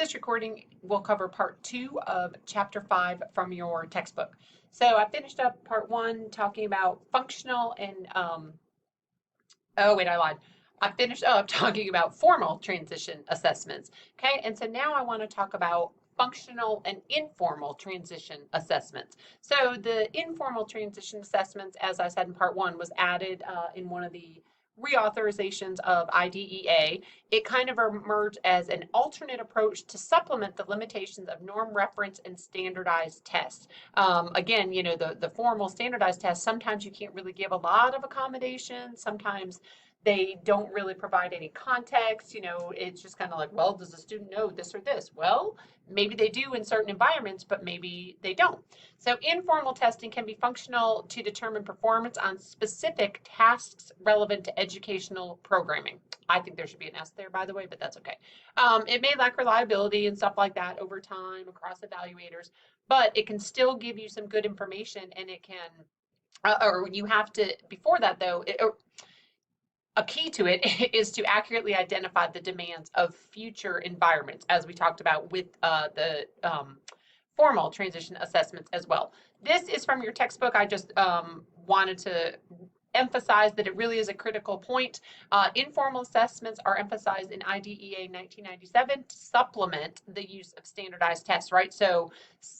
This recording will cover part 2 of chapter 5 from your textbook. So I finished up part 1 talking about functional and, oh wait, I lied. I finished up talking about formal transition assessments. Okay, and so now I want to talk about functional and informal transition assessments. So the informal transition assessments, as I said in part 1, was added in one of the reauthorizations of IDEA. It kind of emerged as an alternate approach to supplement the limitations of norm reference and standardized tests. Again, you know, the formal standardized tests, sometimes you can't really give a lot of accommodations. Sometimes they don't really provide any context. You know, it's just kind of like, well, does the student know this or this? Well, maybe they do in certain environments, but maybe they don't. So informal testing can be functional to determine performance on specific tasks relevant to educational programming. I think there should be an S there, by the way, but that's okay. It may lack reliability and stuff like that over time across evaluators, but it can still give you some good information, and it can, or you have to, before that though, a key to it is to accurately identify the demands of future environments, as we talked about with the formal transition assessments as well. This is from your textbook. I just wanted to emphasize that it really is a critical point. Informal assessments are emphasized in IDEA 1997 to supplement the use of standardized tests, right? So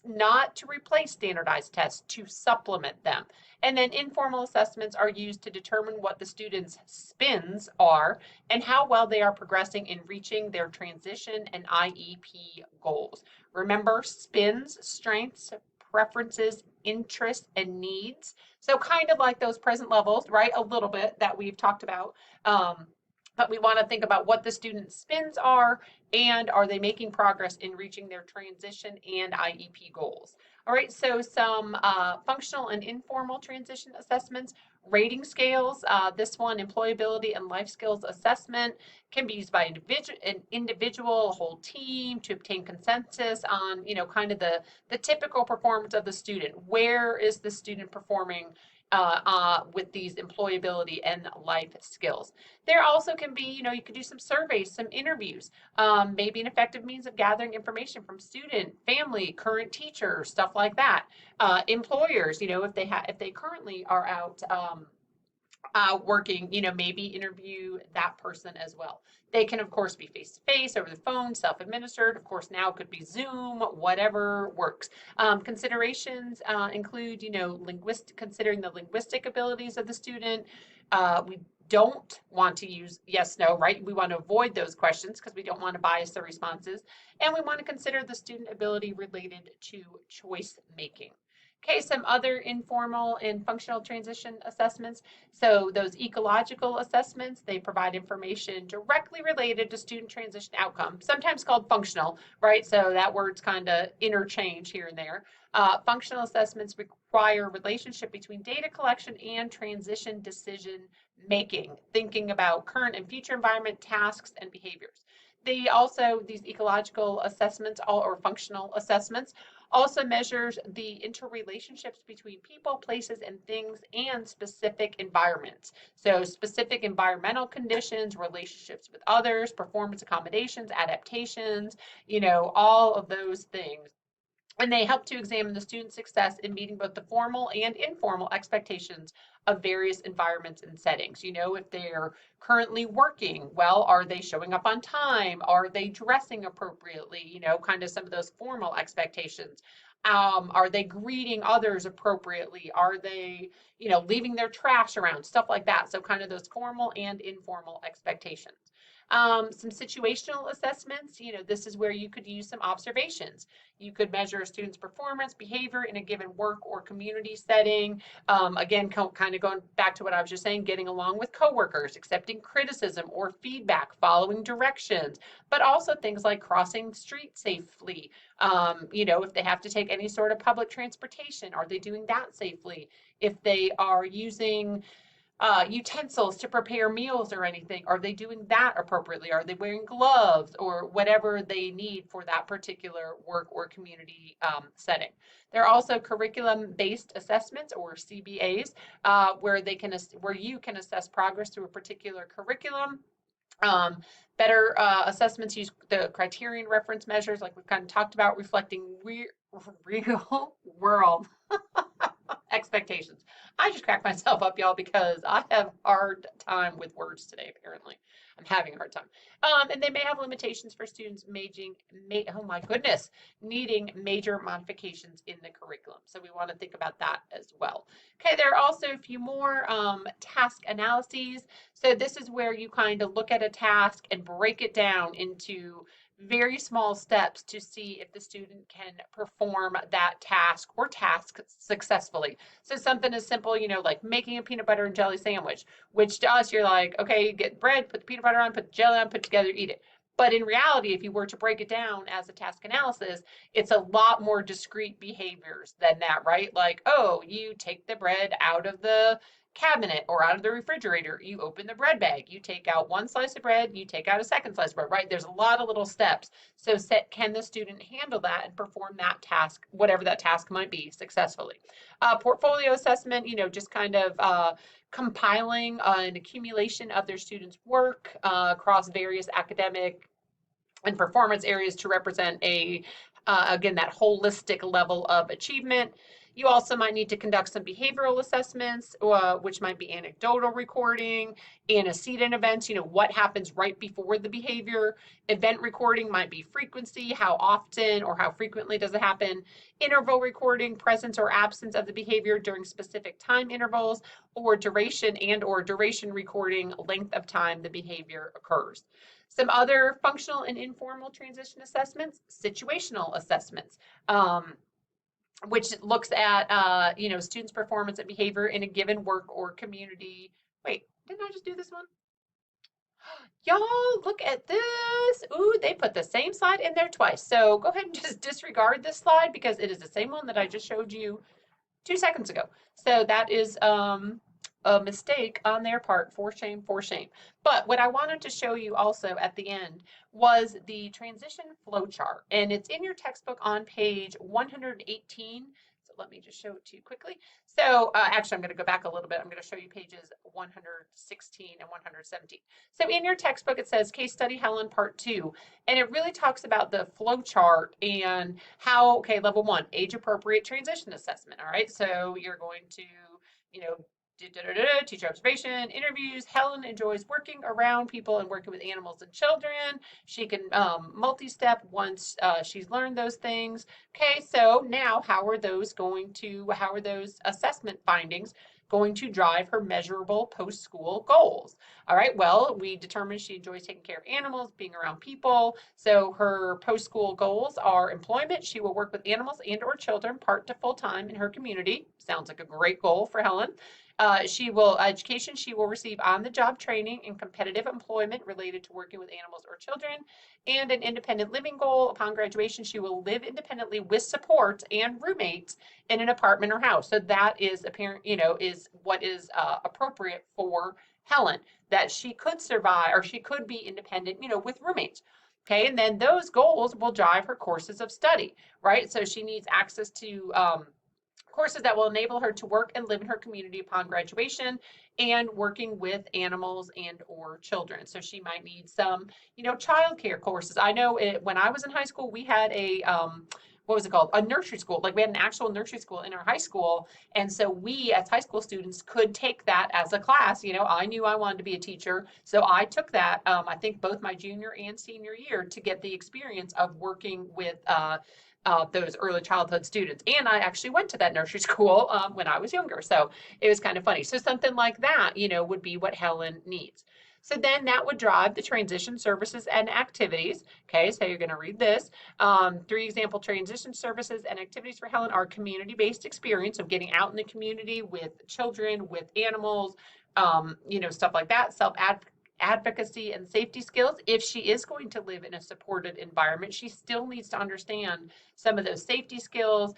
not to replace standardized tests, to supplement them. And then informal assessments are used to determine what the students' spins are and how well they are progressing in reaching their transition and IEP goals. Remember, spins, strengths, preferences, interests, and needs. So kind of like those present levels, right? A little bit that we've talked about. But we want to think about what the student spins are and are they making progress in reaching their transition and IEP goals. All right, so some functional and informal transition assessments, rating scales. This one, employability and life skills assessment, can be used by an individual, a whole team to obtain consensus on, you know, kind of the typical performance of the student. Where is the student performing with these employability and life skills? There also can be, you know, you could do some surveys, some interviews, maybe an effective means of gathering information from student, family, current teacher, stuff like that. Employers, you know, if they currently are out working, you know, maybe interview that person as well. They can, of course, be face to face, over the phone, self administered. Of course, now it could be Zoom, whatever works. Considerations include, you know, considering the linguistic abilities of the student. We don't want to use yes, no, right? We want to avoid those questions because we don't want to bias the responses. And we want to consider the student ability related to choice making. Okay, some other informal and functional transition assessments. So those ecological assessments, they provide information directly related to student transition outcome, sometimes called functional, right? So that word's kind of interchange here and there. Functional assessments require relationship between data collection and transition decision making, thinking about current and future environment, tasks, and behaviors. These ecological assessments, or functional assessments, also measures the interrelationships between people, places, and things, and specific environments. So specific environmental conditions, relationships with others, performance accommodations, adaptations, you know, all of those things. And they help to examine the student's success in meeting both the formal and informal expectations of various environments and settings. You know, if they're currently working, well, are they showing up on time? Are they dressing appropriately? You know, kind of some of those formal expectations. Are they greeting others appropriately? Are they, you know, leaving their trash around? Stuff like that. So kind of those formal and informal expectations. Some situational assessments, you know, this is where you could use some observations. You could measure a student's performance, behavior in a given work or community setting. Again, kind of going back to what I was just saying, getting along with coworkers, accepting criticism or feedback, following directions, but also things like crossing the street safely. You know, if they have to take any sort of public transportation, are they doing that safely? If they are using utensils to prepare meals or anything, are they doing that appropriately? Are they wearing gloves or whatever they need for that particular work or community setting? There are also curriculum-based assessments, or CBAs, where you can assess progress through a particular curriculum. Um, Better assessments use the criterion reference measures, like we've kind of talked about, reflecting real world expectations. I just cracked myself up, y'all, because I have a hard time with words today, apparently. I'm having a hard time. And they may have limitations for students oh my goodness, needing major modifications in the curriculum. So we want to think about that as well. Okay, there are also a few more task analyses. So this is where you kind of look at a task and break it down into very small steps to see if the student can perform that task or tasks successfully. So something as simple, like making a peanut butter and jelly sandwich, which to us, you're like, okay, you get bread, put the peanut butter on, put the jelly on, put it together, eat it. But in reality, if you were to break it down as a task analysis, it's a lot more discrete behaviors than that, right? Like, oh, you take the bread out of the cabinet or out of the refrigerator, you open the bread bag, you take out one slice of bread, you take out a second slice of bread, right? There's a lot of little steps. So can the student handle that and perform that task, whatever that task might be, successfully? Portfolio assessment, just kind of compiling an accumulation of their students' work across various academic and performance areas to represent again, that holistic level of achievement. You also might need to conduct some behavioral assessments, which might be anecdotal recording, antecedent events, what happens right before the behavior. Event recording might be frequency, how often or how frequently does it happen. Interval recording, presence or absence of the behavior during specific time intervals, or duration recording, length of time the behavior occurs. Some other functional and informal transition assessments, situational assessments, which looks at students' performance and behavior in a given work or community. Wait, didn't I just do this one? Y'all, look at this. Ooh, they put the same slide in there twice. So go ahead and just disregard this slide because it is the same one that I just showed you 2 seconds ago. So that is a mistake on their part. For shame, for shame. But what I wanted to show you also at the end was the transition flow chart. And it's in your textbook on page 118. So let me just show it to you quickly. So actually, I'm going to go back a little bit. I'm going to show you pages 116 and 117. So in your textbook, it says Case Study Helen Part 2. And it really talks about the flow chart and how, okay, level 1, age appropriate transition assessment. All right, so you're going to, teacher observation, interviews. Helen enjoys working around people and working with animals and children. She can multi-step once she's learned those things. Okay, so now how are those assessment findings going to drive her measurable post-school goals? All right, well, we determined she enjoys taking care of animals, being around people. So her post-school goals are employment. She will work with animals and or children part to full-time in her community. Sounds like a great goal for Helen. She will receive on-the-job training and competitive employment related to working with animals or children, and an independent living goal. Upon graduation, she will live independently with support and roommates in an apartment or house. So that is apparent, is what is appropriate for Helen, that she could survive or she could be independent, with roommates. Okay, and then those goals will drive her courses of study, right? So she needs access to courses that will enable her to work and live in her community upon graduation and working with animals and or children. So she might need some, childcare courses. I know when I was in high school, we had what was it called? A nursery school. Like we had an actual nursery school in our high school. And so we as high school students could take that as a class. I knew I wanted to be a teacher. So I took that, I think both my junior and senior year to get the experience of working with those early childhood students. And I actually went to that nursery school when I was younger. So it was kind of funny. So something like that, would be what Helen needs. So then that would drive the transition services and activities. Okay, so you're going to read this. 3 example transition services and activities for Helen are community-based experience of getting out in the community with children, with animals, stuff like that, advocacy and safety skills. If she is going to live in a supported environment, she still needs to understand some of those safety skills.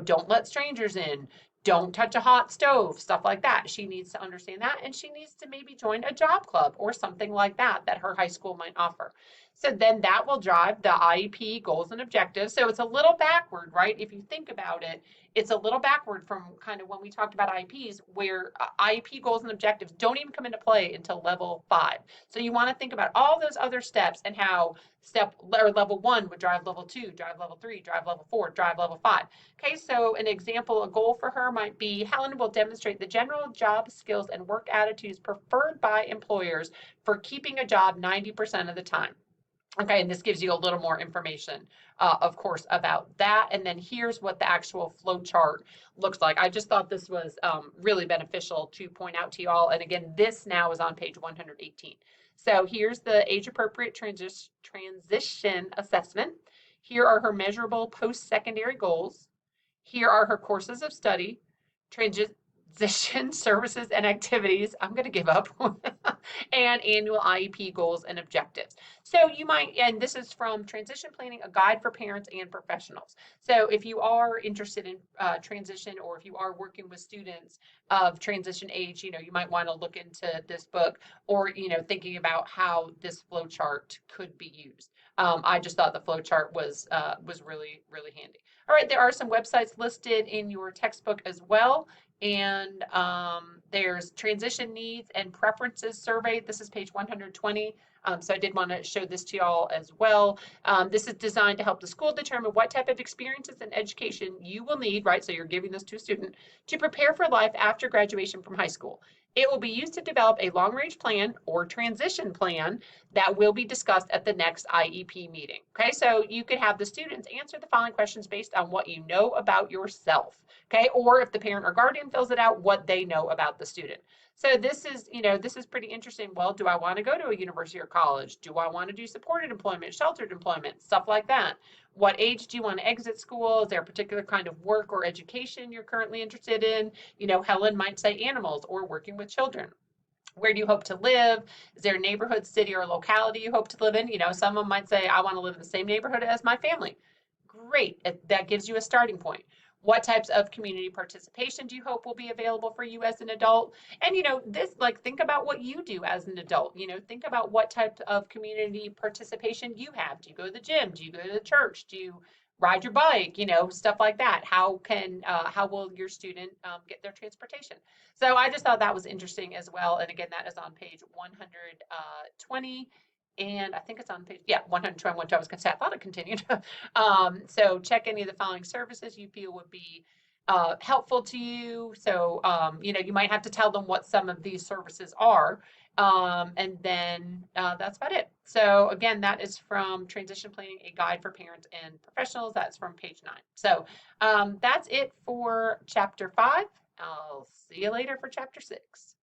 Don't let strangers in, don't touch a hot stove, stuff like that. She needs to understand that, and she needs to maybe join a job club or something like that that her high school might offer. So then that will drive the IEP goals and objectives. So it's a little backward, right? If you think about it, it's a little backward from kind of when we talked about IEPs, where IEP goals and objectives don't even come into play until level 5. So you want to think about all those other steps and how step or level 1 would drive level 2, drive level 3, drive level 4, drive level 5. Okay, so an example, a goal for her might be Helen will demonstrate the general job skills and work attitudes preferred by employers for keeping a job 90% of the time. Okay, and this gives you a little more information, of course, about that. And then here's what the actual flow chart looks like. I just thought this was really beneficial to point out to you all. And again, this now is on page 118. So here's the age-appropriate transition assessment. Here are her measurable post-secondary goals. Here are her courses of study, transition services and activities. I'm going to give up. And annual IEP goals and objectives. So you might, and this is from Transition Planning, a guide for parents and professionals. So if you are interested in transition, or if you are working with students of transition age, you might want to look into this book, or, thinking about how this flow chart could be used. I just thought the flow chart was really, really handy. All right, there are some websites listed in your textbook as well. And there's transition needs and preferences survey. This is page 120. So I did want to show this to y'all as well. This is designed to help the school determine what type of experiences and education you will need, right? So you're giving this to a student to prepare for life after graduation from high school. It will be used to develop a long-range plan or transition plan that will be discussed at the next IEP meeting. Okay, so you could have the students answer the following questions based on what you know about yourself. Okay, or if the parent or guardian fills it out, what they know about the student. So this is pretty interesting. Well, do I want to go to a university or college? Do I want to do supported employment, sheltered employment, stuff like that? What age do you want to exit school? Is there a particular kind of work or education you're currently interested in? Helen might say animals or working with children. Where do you hope to live? Is there a neighborhood, city, or locality you hope to live in? Some of them might say, I want to live in the same neighborhood as my family. Great, that gives you a starting point. What types of community participation do you hope will be available for you as an adult? And think about what you do as an adult. Think about what type of community participation you have. Do you go to the gym? Do you go to the church? Do you ride your bike? Stuff like that. How will your student get their transportation? So I just thought that was interesting as well. And again, that is on page 120. And I think it's on page, 121. I was going to say, I thought it continued. So check any of the following services you feel would be helpful to you. So, you might have to tell them what some of these services are. And then that's about it. So again, that is from Transition Planning, a guide for parents and professionals. That's from page 9. So that's it for chapter 5. I'll see you later for chapter 6.